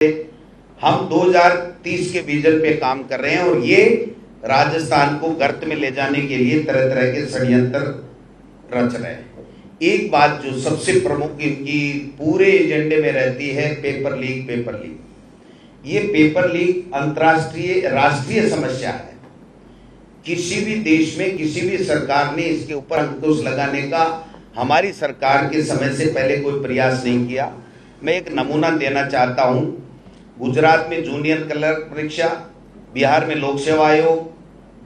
हम 2030 के विजन पे काम कर रहे हैं और ये राजस्थान को गर्त में ले जाने के लिए तरह तरह के षड्यंत्र रच रहे हैं। एक बात जो सबसे प्रमुख इनकी पूरे एजेंडे में रहती है, पेपर लीक। पेपर लीक, ये पेपर लीक अंतर्राष्ट्रीय राष्ट्रीय समस्या है। किसी भी देश में किसी भी सरकार ने इसके ऊपर अंकुश लगाने का हमारी सरकार के समय से पहले कोई प्रयास नहीं किया। मैं एक नमूना देना चाहता हूं। गुजरात में जूनियर क्लर्क परीक्षा, बिहार में लोक सेवा आयोग,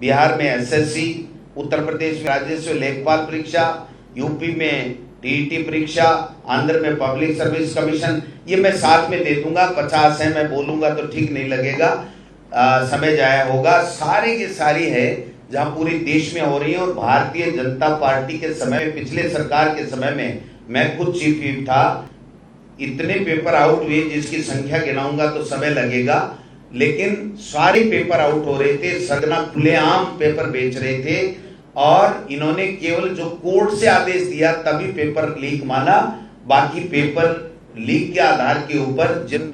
बिहार में एसएससी, उत्तर प्रदेश में राजस्व लेखपाल परीक्षा, यूपी में टीईटी परीक्षा, आंध्र में पब्लिक सर्विस कमीशन। ये मैं साथ में दे दूंगा, 50 है, मैं बोलूंगा तो ठीक नहीं लगेगा, समय जाया होगा। सारी की सारी है जहां पूरे देश में हो रही है। और भारतीय जनता पार्टी के समय में, पिछले सरकार के समय में मैं खुद चीफ व्हिप था, इतने पेपर आउट हुए जिसकी संख्या गिनाऊंगा तो समय लगेगा, लेकिन सारे पेपर आउट हो रहे थे। सदना खुलेआम पेपर बेच रहे थे और इन्होंने केवल जो कोर्ट से आदेश दिया तभी पेपर लीक माना। बाकी पेपर लीक के आधार के ऊपर जिन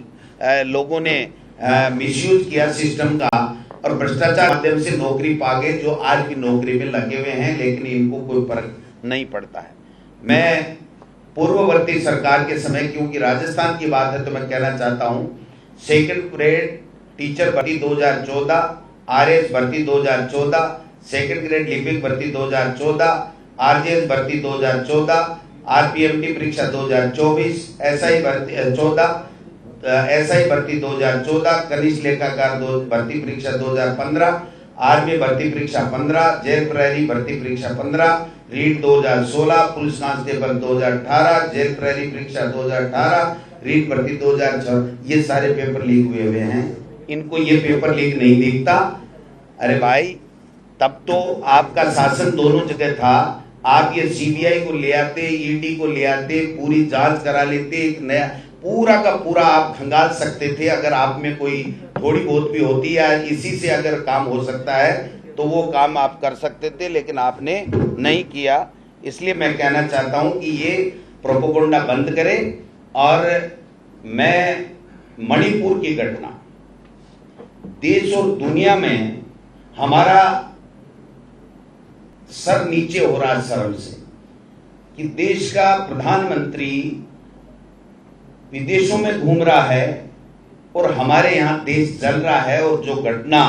लोगों ने मिसयूज किया सिस्टम का और भ्रष्टाचार माध्यम से नौकरी पा गए, जो आज भी नौकरी में लगे हुए हैं, लेकिन इनको कोई फर्क नहीं पड़ता है। मैं पूर्ववर्ती सरकार के समय, क्योंकि राजस्थान की बात है तो मैं कहना चाहता हूं, सेकंड ग्रेड टीचर भर्ती 2014, आरएस भर्ती 2014, सेकंड ग्रेड लिपिक भर्ती 2014, आरजेएस भर्ती 2014, आरपीएमटी परीक्षा 2024, एसआई भर्ती 14, एसआई भर्ती 2014, कनिष्ठ लेखाकार भर्ती परीक्षा 2015, आर्मी भर्ती परीक्षा 15, जेल प्रहरी भर्ती परीक्षा 15, रीट 2016, पुलिस कांस्टेबल 2018, जेल प्रहरी परीक्षा 2018, रीट भर्ती 2006। ये सारे पेपर लीक हुए हैं। इनको ये पेपर लीक नहीं दिखता। अरे भाई, तब तो आपका शासन दोनों जगह था। आप ये सीबीआई को ले आते, ईडी को ले आते, पूरी जांच करा लेते, एक नया पूरा का पूरा आप खंगाल सकते थे। अगर आप में कोई थोड़ी बहुत भी होती या इसी से अगर काम हो सकता है तो वो काम आप कर सकते थे, लेकिन आपने नहीं किया। इसलिए मैं कहना चाहता हूं कि ये प्रोपेगेंडा बंद करें। और मैं मणिपुर की घटना, देश और दुनिया में हमारा सर नीचे हो रहा है शर्म से कि देश का प्रधानमंत्री विदेशों में घूम रहा है और हमारे यहां देश जल रहा है। और जो घटना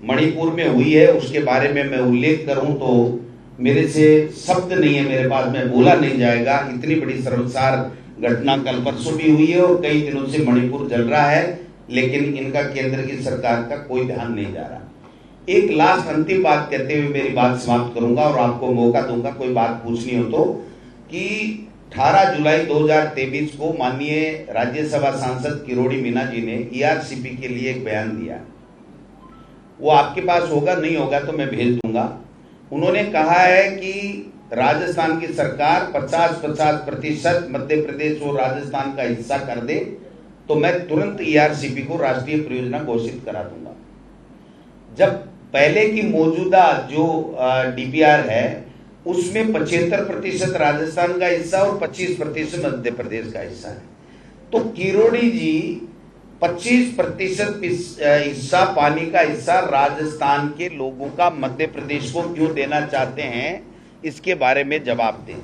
मणिपुर में हुई है उसके बारे में मैं उल्लेख करूं तो मेरे से शब्द नहीं है मेरे पास, में बोला नहीं जाएगा। इतनी बड़ी शर्मसार घटना कल परसों भी हुई है और कई दिनों से मणिपुर जल रहा है, लेकिन इनका केंद्र की सरकार का कोई ध्यान नहीं जा रहा। एक लास्ट अंतिम बात कहते हुए मेरी बात समाप्त करूंगा और आपको मौका दूंगा कोई बात पूछनी हो तो, कि 18 जुलाई 2023 को माननीय राज्यसभा सांसद किरोड़ी मीना जी ने ईआरसीपी के लिए एक बयान दिया। वो आपके पास होगा, नहीं होगा तो मैं भेज दूंगा। उन्होंने कहा है कि राजस्थान की सरकार 50-50% मध्य प्रदेश और राजस्थान का हिस्सा कर दे तो मैं तुरंत ईआरसीपी को राष्ट्रीय परियोजना घोषित करा दूंगा। जब पहले की मौजूदा जो डीपीआर है उसमें 75% राजस्थान का हिस्सा और 25% मध्य प्रदेश का हिस्सा है, तो किरोड़ी जी 25% हिस्सा, पानी का हिस्सा राजस्थान के लोगों का मध्य प्रदेश को क्यों देना चाहते हैं, इसके बारे में जवाब दें।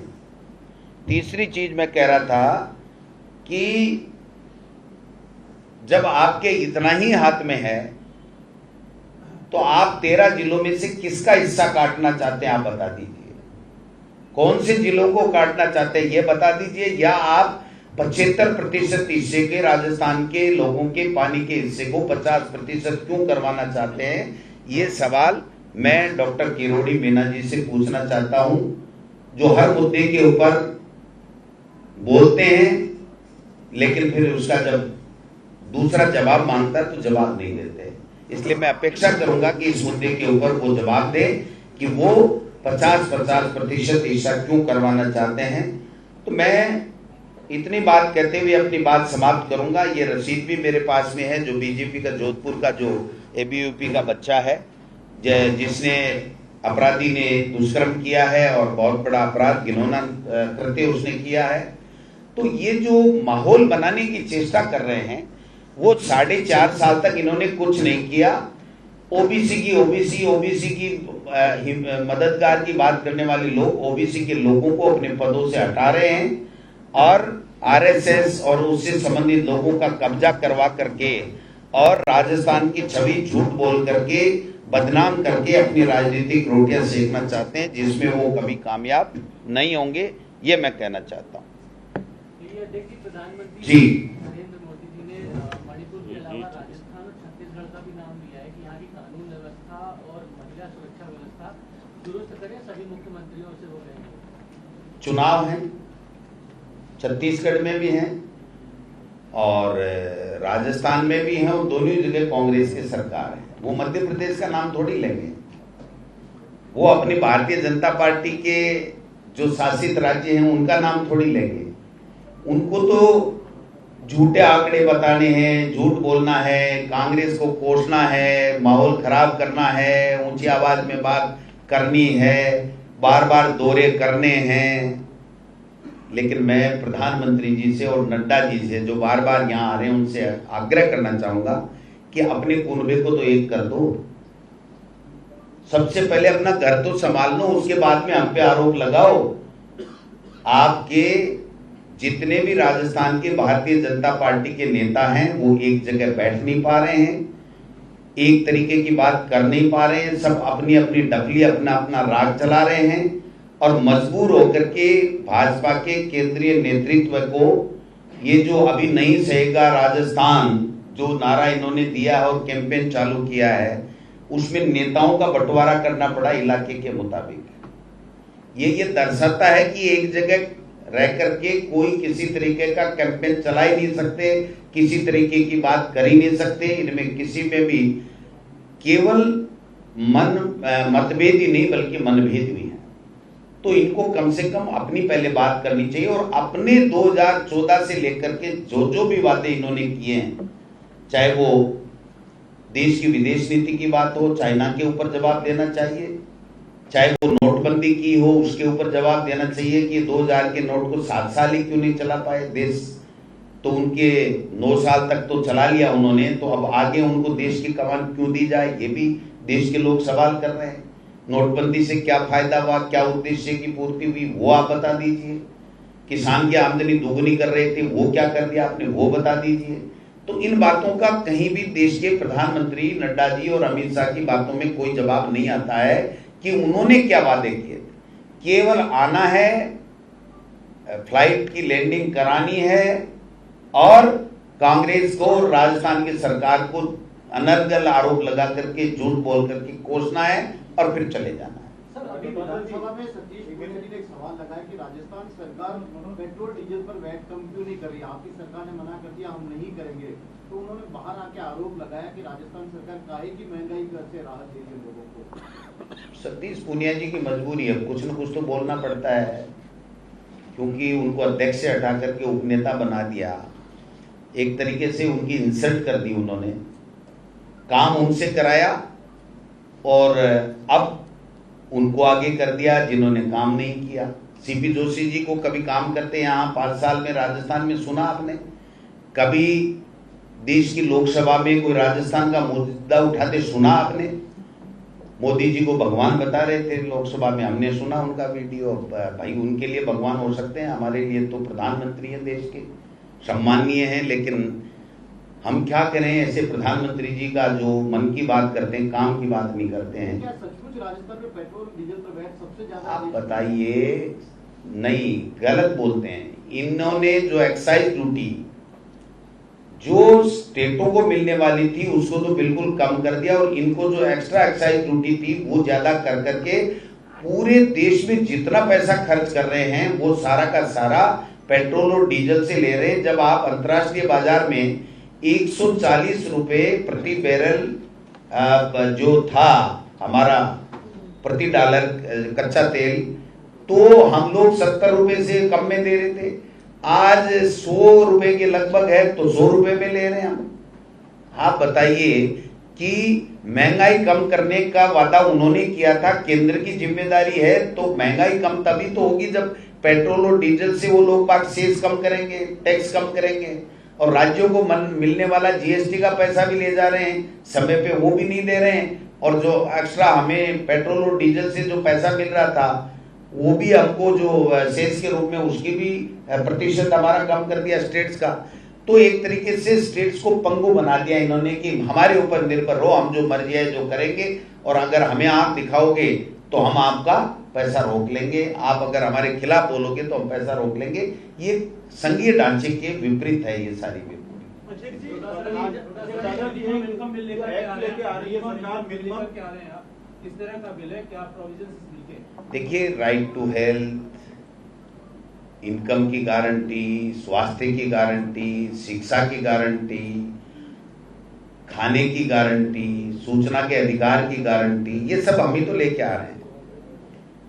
तीसरी चीज मैं कह रहा था कि जब आपके इतना ही हाथ में है तो आप 13 जिलों में से किसका हिस्सा काटना चाहते हैं, आप बता दीजिए। कौन से जिलों को काटना चाहते हैं ये बता दीजिए, या आप 75% हिस्से के राजस्थान के लोगों के पानी के हिस्से को 50% क्यों करवाना चाहते हैं। ये सवाल मैं डॉक्टर किरोड़ी मीना जी से पूछना चाहता हूं, जो हर मुद्दे के ऊपर बोलते हैं लेकिन फिर उसका जब दूसरा जवाब मांगता है तो जवाब नहीं देते। इसलिए मैं अपेक्षा करूंगा कि इस मुद्दे के ऊपर वो जवाब दे कि वो 50-50% हिस्सा क्यों करवाना चाहते हैं। तो मैं इतनी बात कहते हुए अपनी बात समाप्त करूंगा। ये रसीद भी मेरे पास में है, जो बीजेपी का जोधपुर का जो एबीवीपी का बच्चा है, जिसने अपराधी ने दुष्कर्म किया है और बहुत बड़ा अपराध घिनौना कृत्य उसने किया है। तो ये जो माहौल बनाने की चेष्टा कर रहे हैं, वो 4.5 साल तक इन्होंने कुछ नहीं किया। ओबीसी की मददगार की बात करने वाले लोग ओबीसी के लोगों को अपने पदों से हटा रहे हैं और आरएसएस और उससे संबंधित लोगों का कब्जा करवा करके और राजस्थान की छवि झूठ बोल करके बदनाम करके अपनी राजनीतिक रोटियां सेकना चाहते हैं, जिसमें वो कभी कामयाब नहीं होंगे, ये मैं कहना चाहता हूँ। प्रधानमंत्री जी, नरेंद्र मोदी जी ने मणिपुर के अलावा राजस्थान और छत्तीसगढ़ का भी नाम लिया है कि यहाँ की कानून व्यवस्था और महिला सुरक्षा व्यवस्था दुरुस्त करें, सभी मुख्यमंत्रियों से बोल रहे हैं। चुनाव है, छत्तीसगढ़ में भी हैं और राजस्थान में भी हैं, और दोनों जगह कांग्रेस की सरकार है। वो मध्य प्रदेश का नाम थोड़ी लेंगे, वो अपनी भारतीय जनता पार्टी के जो शासित राज्य हैं उनका नाम थोड़ी लेंगे। उनको तो झूठे आंकड़े बताने हैं, झूठ बोलना है, कांग्रेस को कोसना है, माहौल खराब करना है, ऊंची आवाज में बात करनी है, बार बार दौरे करने हैं। लेकिन मैं प्रधानमंत्री जी से और नड्डा जी से जो बार बार यहाँ आ रहे हैं उनसे आग्रह करना चाहूंगा कि अपने कुनबे को तो एक कर दो। सबसे पहले अपना घर तो संभाल लो, उसके बाद में हम पे आरोप लगाओ। आपके जितने भी राजस्थान के भारतीय जनता पार्टी के नेता हैं वो एक जगह बैठ नहीं पा रहे हैं, एक तरीके की बात कर नहीं पा रहे हैं, सब अपनी अपनी डफली अपना अपना राग चला रहे हैं और मजबूर होकर के भाजपा के केंद्रीय नेतृत्व को ये जो अभी नहीं सहेगा राजस्थान जो नारा इन्होंने दिया है और कैंपेन चालू किया है, उसमें नेताओं का बंटवारा करना पड़ा इलाके के मुताबिक। ये दर्शाता है कि एक जगह रह करके कोई किसी तरीके का कैंपेन चला ही नहीं सकते, किसी तरीके की बात कर ही नहीं सकते। इनमें किसी में भी केवल मतभेद ही नहीं बल्कि मनभेद भी है। तो इनको कम से कम अपनी पहले बात करनी चाहिए और अपने 2014 से लेकर के जो भी वादे इन्होंने किए हैं, चाहे वो देश की विदेश नीति की बात हो, चाइना के ऊपर जवाब देना चाहिए, चाहे वो नोटबंदी की हो उसके ऊपर जवाब देना चाहिए कि 2000 के नोट को 7 साल ही क्यों नहीं चला पाए देश। तो उनके 9 साल तक तो चला लिया उन्होंने, तो अब आगे उनको देश की कमान क्यों दी जाए, ये भी देश के लोग सवाल कर रहे हैं। नोटबंदी से क्या फायदा हुआ, क्या उद्देश्य की पूर्ति हुई, वो आप बता दीजिए। किसान की आमदनी दोगुनी कर रहे थे, वो क्या कर दिया आपने, वो बता दीजिए। तो इन बातों का कहीं भी देश के प्रधानमंत्री नड्डा जी और अमित शाह की बातों में कोई जवाब नहीं आता है कि उन्होंने क्या वादे किए थे। केवल आना है, फ्लाइट की लैंडिंग करानी है और कांग्रेस को, राजस्थान की सरकार को अनर्गल आरोप लगा करके झूठ बोल करके कोसना है और फिर चले जाना है। सर, अभी विधानसभा में सतीश पूनिया जी ने एक सवाल लगाया कि राजस्थान सरकार पेट्रोल डीजल पर वैट कम क्यों नहीं कर रही, आपकी सरकार ने मना कर दिया हम नहीं करेंगे। तो उन्होंने बाहर आके आरोप लगाया कि राजस्थान सरकार काहे की महंगाई कर से राहत दे रही है लोगों को। सतीश पूनिया जी की मजबूरी है, कुछ न कुछ तो बोलना पड़ता है, क्योंकि उनको अध्यक्ष से हटा करके उपनेता बना दिया, एक तरीके से उनकी इंसल्ट कर दी उन्होंने, काम उनसे कराया और अब उनको आगे कर दिया जिन्होंने काम नहीं किया। सीपी जोशी जी को कभी काम करते यहाँ 5 साल में राजस्थान में सुना आपने? कभी देश की लोकसभा में कोई राजस्थान का मुद्दा उठाते सुना आपने? मोदी जी को भगवान बता रहे थे लोकसभा में, हमने सुना उनका वीडियो। भाई उनके लिए भगवान हो सकते हैं, हमारे लिए तो प्रधानमंत्री हैं देश के, सम्मानीय हैं, लेकिन हम क्या करें ऐसे प्रधानमंत्री जी का जो मन की बात करते हैं, काम की बात नहीं करते हैं। क्या सचमुच राजस्थान में पेट्रोल डीजल पर वैट सबसे ज्यादा? आप बताइए, नहीं, गलत बोलते हैं। इन्होंने जो एक्साइज ड्यूटी जो स्टेटों को मिलने वाली थी उसको तो बिल्कुल कम कर दिया और इनको जो एक्स्ट्रा एक्साइज ड्यूटी थी वो ज्यादा कर करके पूरे देश में जितना पैसा खर्च कर रहे हैं वो सारा का सारा पेट्रोल और डीजल से ले रहे हैं। जब आप अंतर्राष्ट्रीय बाजार में 140 रुपए प्रति बैरल जो था हमारा प्रति डॉलर कच्चा तेल, तो हम लोग 70 रुपए से कम में दे रहे थे। आज 100 रुपए के लगभग है तो 100 रुपए में ले रहे हैं हम। आप बताइए कि महंगाई कम करने का वादा उन्होंने किया था, केंद्र की जिम्मेदारी है, तो महंगाई कम तभी तो होगी जब पेट्रोल और डीजल से वो लोग बात सेस कम करेंगे, टैक्स कम करेंगे, और राज्यों को मिलने वाला जीएसटी का पैसा भी ले जा रहे हैं, समय पे वो भी नहीं दे रहे हैं, और जो एक्स्ट्रा हमें पेट्रोल और डीजल से जो पैसा मिल रहा था वो भी हमको जो सेस के रूप में उसकी भी प्रतिशत हमारा कम कर दिया स्टेट्स का। तो एक तरीके से स्टेट्स को पंगु बना दिया इन्होंने कि हमारे ऊपर निर्भर रहो, हम जो मर्जी है जो करेंगे, और अगर हमें आप दिखाओगे तो हम आपका पैसा रोक लेंगे, आप अगर हमारे खिलाफ बोलोगे तो हम पैसा रोक लेंगे। ये संघीय ढांचे के विपरीत है ये सारी भी। देखिए, राइट टू हेल्थ, इनकम की गारंटी, स्वास्थ्य की गारंटी, शिक्षा की गारंटी, खाने की गारंटी, सूचना के अधिकार की गारंटी, ये सब हम ही तो लेके आ रहे हैं।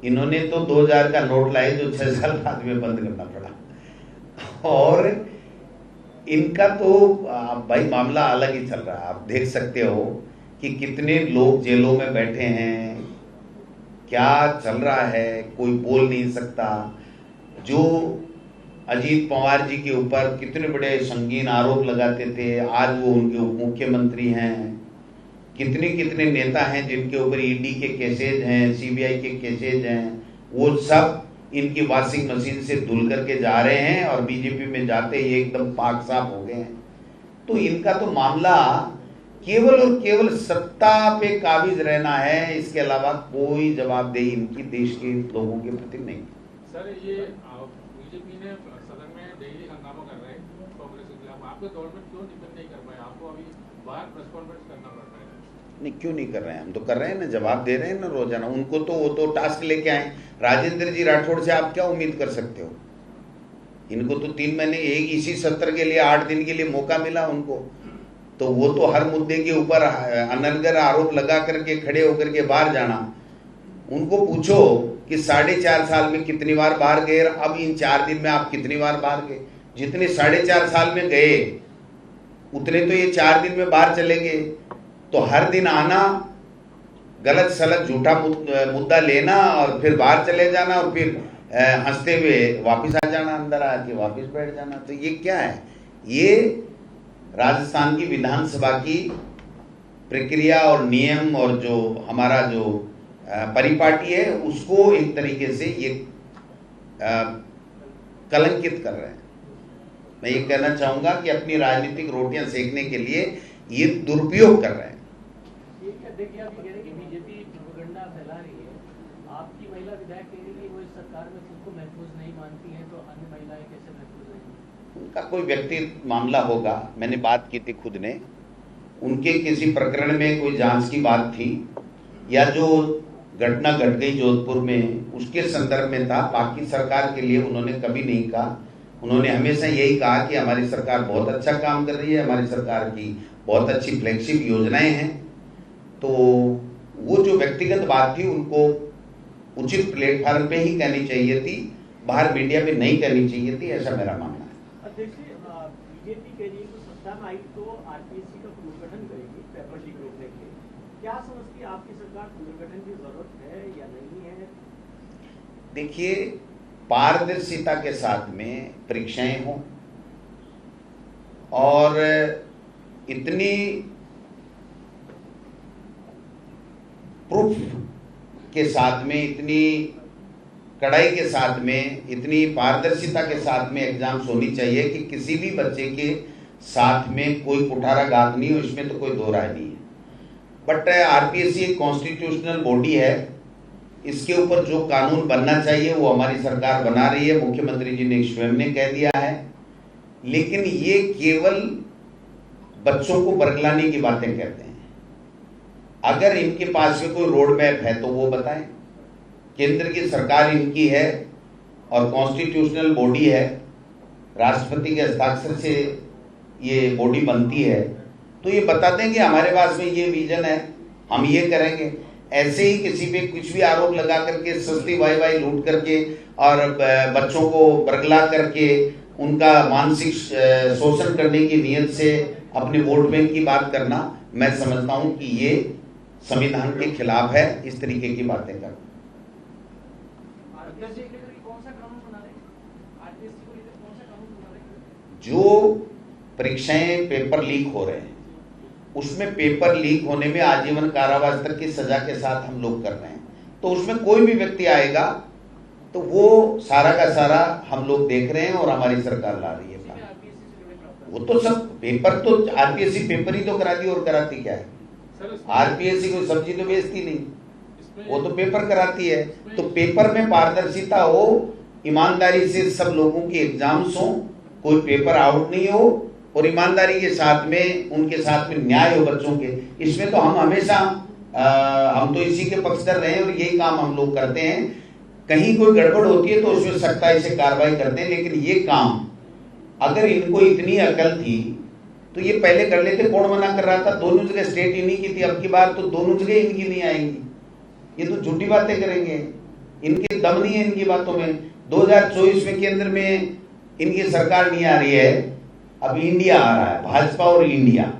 इन्होंने तो 2000 का नोट लाए जो 6 साल बाद में बंद करना पड़ा, और इनका तो भाई मामला अलग ही चल रहा है। आप देख सकते हो कि कितने लोग जेलों में बैठे हैं, क्या चल रहा है, कोई बोल नहीं सकता। जो अजीत पवार जी के ऊपर कितने बड़े संगीन आरोप लगाते थे, आज वो उनके उप मुख्यमंत्री हैं। कितने कितने नेता हैं जिनके ऊपर ईडी के केसेज हैं, सीबीआई के केसेज हैं, वो सब इनकी वॉशिंग मशीन से धुल करके जा रहे हैं, और बीजेपी में जाते ही एकदम पाक साफ हो गए हैं। तो इनका तो मामला केवल और केवल सत्ता पे काबिज रहना है, इसके अलावा कोई जवाबदेही इनकी देश के लोगों के प्रति नहीं। सर, ये बीजेपी ने सदन में डेली हंगामा कर रहे हैं कांग्रेस के खिलाफ, आपके दौर में क्यों डिफेंड नहीं कर पाए? आपको अभी बाहर प्रेस कॉन्फ्रेंस करना पड़ रहा है। नहीं, क्यों नहीं कर रहे हैं? हम तो कर रहे हैं ना, जवाब दे रहे हैं ना रोजाना। उनको तो वो तो टास्क लेके आए। राजेंद्र जी राठौड़ से आप क्या उम्मीद कर सकते हो? इनको तो 3 महीने एक इसी सत्र के लिए 8 दिन के लिए मौका मिला उनको, तो वो तो हर मुद्दे के ऊपर अनर्गल आरोप लगा करके खड़े होकर के बाहर जाना। उनको पूछो कि 4.5 साल में कितनी बार बाहर गए, अब इन 4 दिन में आप कितनी बार बाहर गए? जितने 4.5 साल में गए उतने तो ये 4 दिन में बाहर चले गए। तो हर दिन आना, गलत सलत झूठा मुद्दा लेना, और फिर बाहर चले जाना, और फिर हंसते हुए वापस आ जाना, अंदर आके वापस बैठ जाना। तो ये क्या है? ये राजस्थान की विधानसभा की प्रक्रिया और नियम और जो हमारा जो परिपाटी है उसको एक तरीके से ये कलंकित कर रहे हैं। मैं ये कहना चाहूंगा कि अपनी राजनीतिक रोटियां सेकने के लिए ये दुरुपयोग कर रहे हैं। देखिए, आप ये कह रहे हैं कि बीजेपी प्रोपेगेंडा फैला रही है। आपकी महिला विधायक कह रही है कि वो इस सरकार में खुद को महफूज नहीं मानती हैं, तो अन्य महिलाएं कैसे महफूज रहेंगी? उनका कोई व्यक्तिगत मामला होगा। मैंने बात की थी खुद ने, उनके किसी प्रकरण में कोई जांच की बात थी, या जो घटना घट गई जोधपुर में उसके संदर्भ में था। बाकी सरकार के लिए उन्होंने कभी नहीं कहा। उन्होंने हमेशा यही कहा कि हमारी सरकार बहुत अच्छा काम कर रही है, हमारी सरकार की बहुत अच्छी फ्लैगशिप योजनाएं हैं। तो वो जो व्यक्तिगत बात थी उनको उचित प्लेटफॉर्म पे ही कहनी चाहिए थी, बाहर मीडिया में नहीं कहनी चाहिए थी, ऐसा मेरा मानना है। बीजेपी के लिए तो सत्ता में आई तो आरपीएससी का पुनर्गठन करेगी पेपर लीक रोकने के लिए। क्या समझती है आपकी सरकार, पुनर्गठन की जरूरत है या नहीं है? देखिए, पारदर्शिता के साथ में परीक्षाएं हों, और इतनी प्रूफ के साथ में, इतनी कड़ाई के साथ में, इतनी पारदर्शिता के साथ में एग्जाम्स होनी चाहिए कि किसी भी बच्चे के साथ में कोई कुठाराघात नहीं हो। इसमें तो कोई दो राय नहीं है। बट आरपीएससी एक कॉन्स्टिट्यूशनल बॉडी है, इसके ऊपर जो कानून बनना चाहिए वो हमारी सरकार बना रही है। मुख्यमंत्री जी ने स्वयं ने कह दिया है। लेकिन ये केवल बच्चों को बरगलाने की बातें कहते हैं। अगर इनके पास में कोई रोड मैप है तो वो बताएं। केंद्र की सरकार इनकी है और कॉन्स्टिट्यूशनल बॉडी है, राष्ट्रपति के हस्ताक्षर से ये बॉडी बनती है, तो ये बता दें कि हमारे पास में ये विजन है, हम ये करेंगे। ऐसे ही किसी पे कुछ भी आरोप लगा करके, सस्ती वाई लूट करके और बच्चों को बरगला करके उनका मानसिक शोषण करने की नीयत से अपने वोट बैंक की बात करना, मैं समझता हूं कि ये संविधान के खिलाफ है। इस तरीके की बातें करना। कौन सा कानून बना रहे हैं? जो परीक्षाएं पेपर लीक हो रहे हैं उसमें पेपर लीक होने में आजीवन कारावास तक की सजा के साथ हम लोग कर रहे हैं, तो उसमें कोई भी व्यक्ति आएगा तो वो सारा का सारा हम लोग देख रहे हैं और हमारी सरकार ला रही है। वो तो सब पेपर तो आरपीएससी पेपर ही तो कराती है, और कराती क्या है? आरपीएससी कोई सब्जी तो बेचती नहीं, वो तो पेपर कराती है। तो पेपर में पारदर्शिता हो, ईमानदारी से सब लोगों की एग्जाम्स हो, कोई पेपर आउट नहीं हो, और ईमानदारी के साथ में उनके साथ में न्याय हो बच्चों के। इसमें तो हम हमेशा हम तो इसी के पक्षधर रहे हैं और यही काम हम लोग करते हैं। कहीं कोई गड़बड़ होती है तो उसमें सख्ताई से कार्रवाई करते हैं, लेकिन ये काम अगर इनको इतनी अकल थी तो ये पहले कर लेते। कौन मना कर रहा था? दोनों जगह स्टेट इन्हीं की थी, अब की बार तो दोनों जगह इनकी नहीं आएंगी। ये तो झूठी बातें करेंगे, इनके दम नहीं है इनकी बातों में। 2024 में केंद्र में इनकी सरकार नहीं आ रही है, अब इंडिया आ रहा है, भाजपा और इंडिया,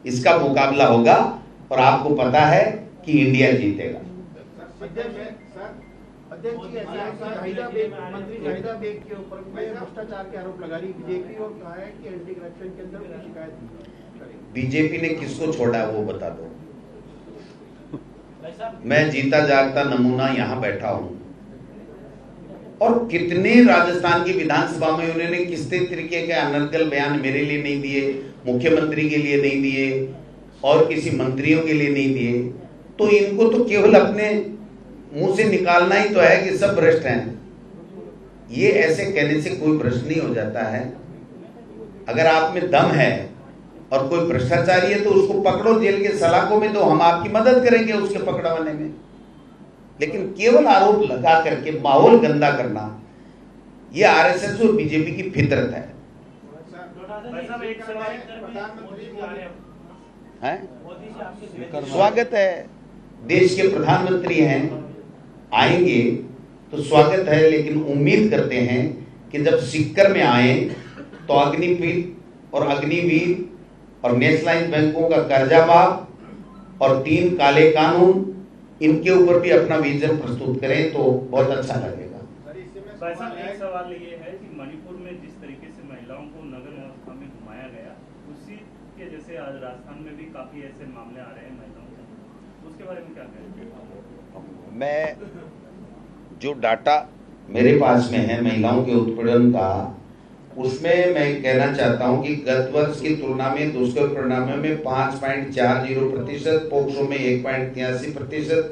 इसका मुकाबला होगा और आपको पता है कि इंडिया जीतेगा। अध्यक्ष जी, ऐसा है कि मंत्री जाहिदा बेग के ऊपर भ्रष्टाचार के आरोप लगा रही बीजेपी और कहा है कि एंटी करप्शन के अंदर कोई शिकायत नहीं करेगी। बीजेपी ने किसको छोड़ा है वो बता दो। मैं जीता जागता नमूना यहाँ बैठा हूं, और कितने राजस्थान की विधानसभा में उन्होंने किस तरीके के अनर्गल बयान मेरे लिए नहीं दिए, मुख्यमंत्री के लिए नहीं दिए और किसी मंत्रियों के लिए नहीं दिए। तो इनको तो केवल अपने मुंह से निकालना ही तो है कि सब भ्रष्ट हैं। ये ऐसे कहने से कोई भ्रष्ट नहीं हो जाता है। अगर आप में दम है और कोई भ्रष्टाचारी है तो उसको पकड़ो, जेल के सलाखों में दो, हम आपकी मदद करेंगे उसके पकड़वाने में। लेकिन केवल आरोप लगा करके माहौल गंदा करना, ये आरएसएस और बीजेपी की फितरत है। स्वागत है, देश के प्रधानमंत्री हैं, आएंगे तो स्वागत है, लेकिन उम्मीद करते हैं कि जब सीकर में आए तो अग्निपीठ और अग्निवीर और नेशनलाइज बैंकों का कर्जा माफ और 3 काले कानून, इनके ऊपर भी अपना विजन प्रस्तुत करें तो बहुत अच्छा लगेगा। एक सवाल ये है कि मणिपुर में जिस तरीके से महिलाओं को नगर व्यवस्था में घुमाया गया, उसी के जैसे आज राजस्थान में भी काफी ऐसे मामले आ रहे हैं महिलाओं से, उसके बारे में क्या कहेंगे? मैं जो डाटा मेरे पास में है महिलाओं के उत्पीड़न का, उसमें मैं कहना चाहता हूं कि गत वर्ष की तुलना में दुष्कर्म परिणामों में 5.40%, पोक्सो में 1.83%,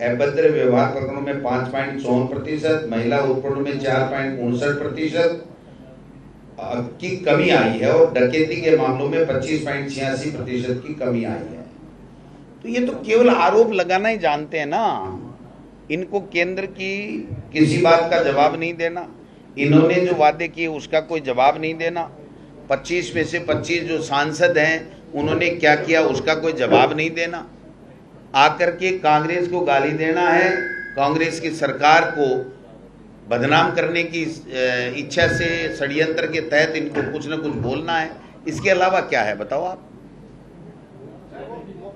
अभद्र व्यवहार प्रकरणों में 5.54%, महिला उत्पीड़न में 4.59% की कमी आई है और डकैती के मामलों में 25.86% की कमी आई है। तो ये तो केवल आरोप लगाना ही जानते हैं ना, इनको केंद्र की किसी बात का जवाब नहीं देना, इन्होंने जो वादे किए उसका कोई जवाब नहीं देना, 25 में से 25 जो सांसद हैं उन्होंने क्या किया उसका कोई जवाब नहीं देना, आकर के कांग्रेस को गाली देना है, कांग्रेस की सरकार को बदनाम करने की इच्छा से षड्यंत्र के तहत इनको कुछ न कुछ बोलना है। इसके अलावा क्या है बताओ आप?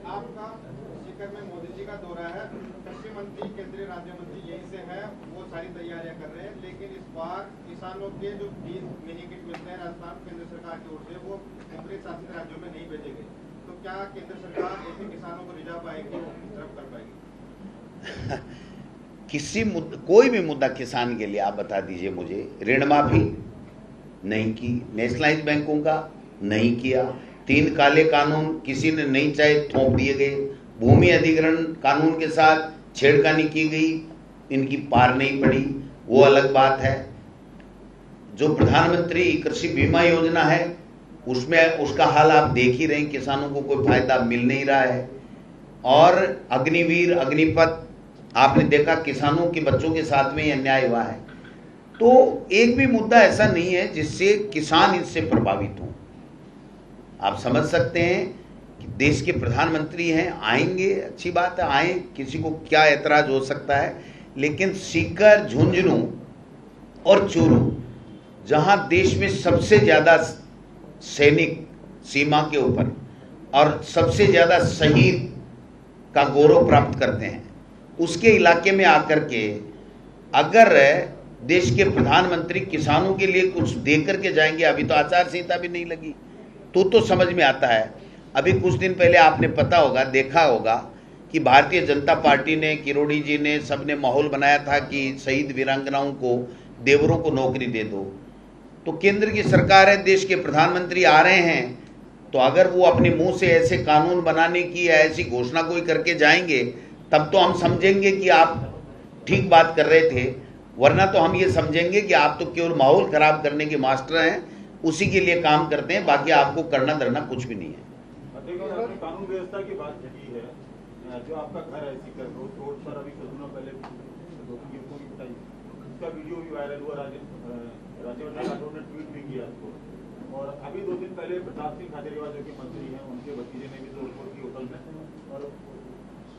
आपका सीकर में मोदी जी का दौरा है, कृषि मंत्री केंद्रीय राज्य मंत्री यहीं से है, वो सारी तैयारियां कर रहे हैं, लेकिन इस बार किसानों के जो 20 मिनी किट मिलते हैं राजस्थान केंद्र सरकार की ओर से वो केंद्रीय शासित राज्यों में नहीं भेजे गए, तो क्या केंद्र सरकार ऐसे किसानों को रिझा पाएगी, तरफ कर पाएगी? कोई भी मुद्दा किसान के लिए आप बता दीजिए मुझे। ऋण माफी नहीं की, नेशनलाइज बैंकों का नहीं किया, 3 काले कानून किसी ने नहीं चाहे थोप दिए गए, भूमि अधिग्रहण कानून के साथ छेड़खानी की गई, इनकी पार नहीं पड़ी, वो अलग बात है। जो प्रधानमंत्री कृषि बीमा योजना है उसमें उसका हाल आप देख ही रहे हैं, किसानों को कोई फायदा मिल नहीं रहा है। और अग्निवीर अग्निपथ आपने देखा, किसानों के बच्चों के साथ में अन्याय हुआ है। तो एक भी मुद्दा ऐसा नहीं है जिससे किसान इससे प्रभावित हों। आप समझ सकते हैं कि देश के प्रधानमंत्री हैं, आएंगे, अच्छी बात है, आए, किसी को क्या ऐतराज हो सकता है। लेकिन सीकर, झुंझुनू और चूरू, जहां देश में सबसे ज्यादा सैनिक सीमा के ऊपर और सबसे ज्यादा शहीद का गौरव प्राप्त करते हैं, उसके इलाके में आकर के अगर देश के प्रधानमंत्री किसानों के लिए कुछ दे करके जाएंगे। अभी तो आचार संहिता भी नहीं लगी, तो समझ में आता है। अभी कुछ दिन पहले आपने पता होगा, देखा होगा कि भारतीय जनता पार्टी ने, किरोड़ी जी ने, सबने माहौल बनाया था कि शहीद वीरांगनाओं को, देवरों को नौकरी दे दो। तो केंद्र की सरकार है, देश के प्रधानमंत्री आ रहे हैं, तो अगर वो अपने मुंह से ऐसे कानून बनाने की या ऐसी घोषणा कोई करके जाएंगे, तब तो हम समझेंगे कि आप ठीक बात कर रहे थे, वरना तो हम ये समझेंगे कि आप तो केवल माहौल खराब करने के मास्टर हैं, उसी के लिए काम करते हैं, बाकी आपको करना धरना कुछ भी नहीं है। कानून व्यवस्था की बात छठी है, जो आपका घर है सीकर रोड पर अभी कुछ दिनों पहले 2-3 युवकों की पिटाई, उसका वीडियो भी वायरल हुआ, राज्यवर्धन राठौड़ ने ट्वीट भी किया उसको। और अभी 2 दिन पहले प्रताप सिंह खाचरियावाल जो कि मंत्री हैं, उनके भतीजे ने भी तोड़फोड़ की होटल में, और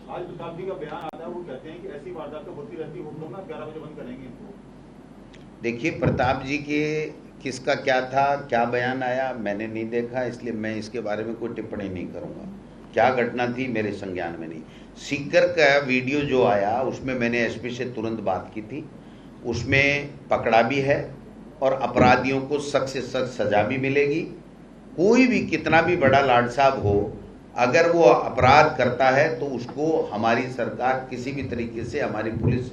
आज प्रताप जी का बयान आता है, वो कहते हैं कि ऐसी वारदात तो होती रहती, होटलों में 11 बजे बंद करेंगे इनको। देखिए, प्रताप जी के किसका क्या था, क्या बयान आया, मैंने नहीं देखा, इसलिए मैं इसके बारे में कोई टिप्पणी नहीं करूंगा। क्या घटना थी मेरे संज्ञान में नहीं। सीकर का वीडियो जो आया, उसमें मैंने एसपी से तुरंत बात की थी, उसमें पकड़ा भी है और अपराधियों को सख्त से सख्त सजा भी मिलेगी। कोई भी कितना भी बड़ा लाड साहब हो, अगर वो अपराध करता है तो उसको हमारी सरकार किसी भी तरीके से, हमारी पुलिस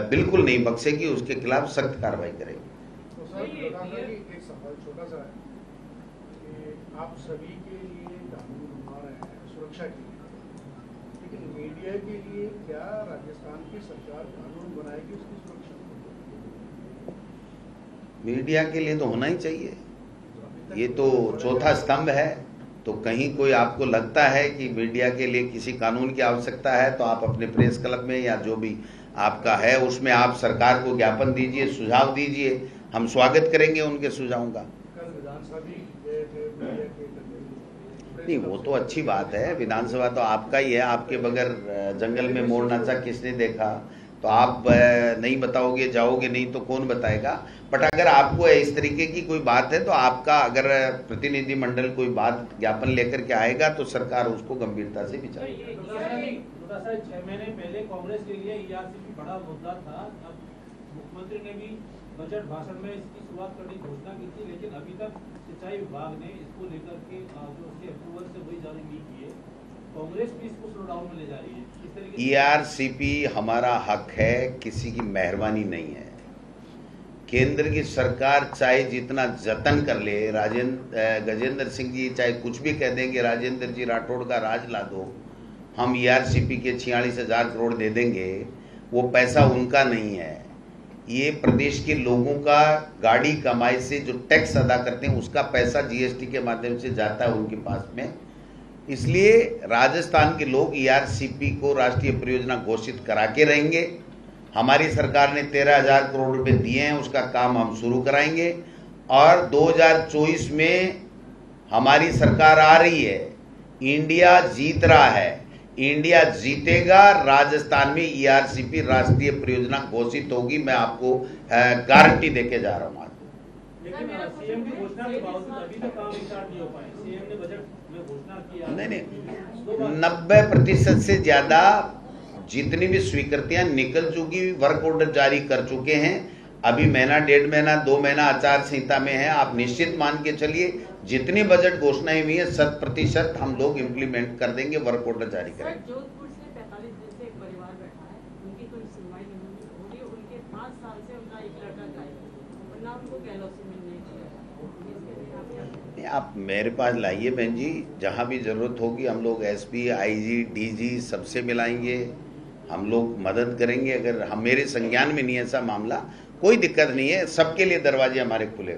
बिल्कुल नहीं बख्शेगी, उसके खिलाफ सख्त कार्रवाई करेगी। तो सर, एक सवाल छोटा सा है कि आप सभी के लिए कानून बना रहे हैं सुरक्षा के लिए, लेकिन मीडिया के लिए क्या राजस्थान की सरकार कानून बनाएगी उसकी सुरक्षा? मीडिया के लिए तो होना ही चाहिए, ये तो चौथा स्तंभ है। तो कहीं कोई आपको लगता है कि मीडिया के लिए किसी कानून की आवश्यकता है, तो आप अपने प्रेस क्लब में या जो भी आपका है उसमें आप सरकार को ज्ञापन दीजिए, सुझाव दीजिए, हम स्वागत करेंगे उनके सुझावों का। नहीं, वो तो अच्छी बात है, विधानसभा तो आपका ही है, आपके बगैर जंगल में मोर नाचा किसने देखा, तो आप नहीं बताओगे, जाओगे नहीं तो कौन बताएगा। बट अगर आपको इस तरीके की कोई बात है, तो आपका अगर प्रतिनिधि मंडल कोई बात ज्ञापन लेकर के आएगा तो सरकार उसको गंभीरता से विचारेगी। 6 महीने पहले कांग्रेस के लिए ईआरसीपी बड़ा मुद्दा था। अब मुख्यमंत्री ने भी बजट भाषण में इसकी शुरुआत करने की घोषणा की थी, लेकिन अभी तक सिंचाई विभाग ने इसको लेकर के जो उसके अप्रूवल से वही जारी नहीं किए। कांग्रेस भी इसको स्लो डाउन में ले जा रही है। ईआरसीपी हमारा हक है, किसी की मेहरबानी नहीं है। केंद्र की सरकार चाहे जितना जतन कर ले, गजेंद्र सिंह जी चाहे कुछ भी कह देंगे, राजेंद्र जी राठौड़ का राज ला दो, हम ईआरसीपी के 46,000 करोड़ दे देंगे, वो पैसा उनका नहीं है। ये प्रदेश के लोगों का गाड़ी कमाई से जो टैक्स अदा करते हैं उसका पैसा जीएसटी के माध्यम से जाता है उनके पास में। इसलिए राजस्थान के लोग ईआरसीपी को राष्ट्रीय परियोजना घोषित करा के रहेंगे। हमारी सरकार ने 13,000 करोड़ रुपए दिए हैं, उसका काम हम शुरू कराएंगे और 2024 में हमारी सरकार आ रही है। इंडिया जीत रहा है, इंडिया जीतेगा। राजस्थान में ईआरसीपी राष्ट्रीय परियोजना घोषित होगी, मैं आपको गारंटी देके जा रहा हूँ। लेकिन सीएम की घोषणा के बावजूद अभी तक काम स्टार्ट नहीं हो पाए। सीएम ने बजट में घोषणा किया, नहीं 90% से ज्यादा जितनी भी स्वीकृतियां निकल चुकी, वर्क ऑर्डर जारी कर चुके हैं। अभी महीना, 1.5 महीना, 2 महीना आचार संहिता में है। आप निश्चित मान के चलिए जितनी बजट घोषणाएं हुई है 100% हम लोग इम्प्लीमेंट कर देंगे, वर्क ऑर्डर जारी करेंगे। जोधपुर से 45 दिन से एक परिवार बैठा है, उनकी कोई सुनवाई नहीं हो रही। उनके 5 साल से उनका एक लड़का गायब है और ना उनको गहलोत से मिलने की। आप मेरे पास लाइए बहन जी, जहाँ भी जरूरत होगी हम लोग एसपी, आईजी, डीजी सबसे मिलाएंगे, हम लोग मदद करेंगे। अगर हम मेरे संज्ञान में नहीं है ऐसा मामला, कोई दिक्कत नहीं है, सबके लिए दरवाजे हमारे खुले।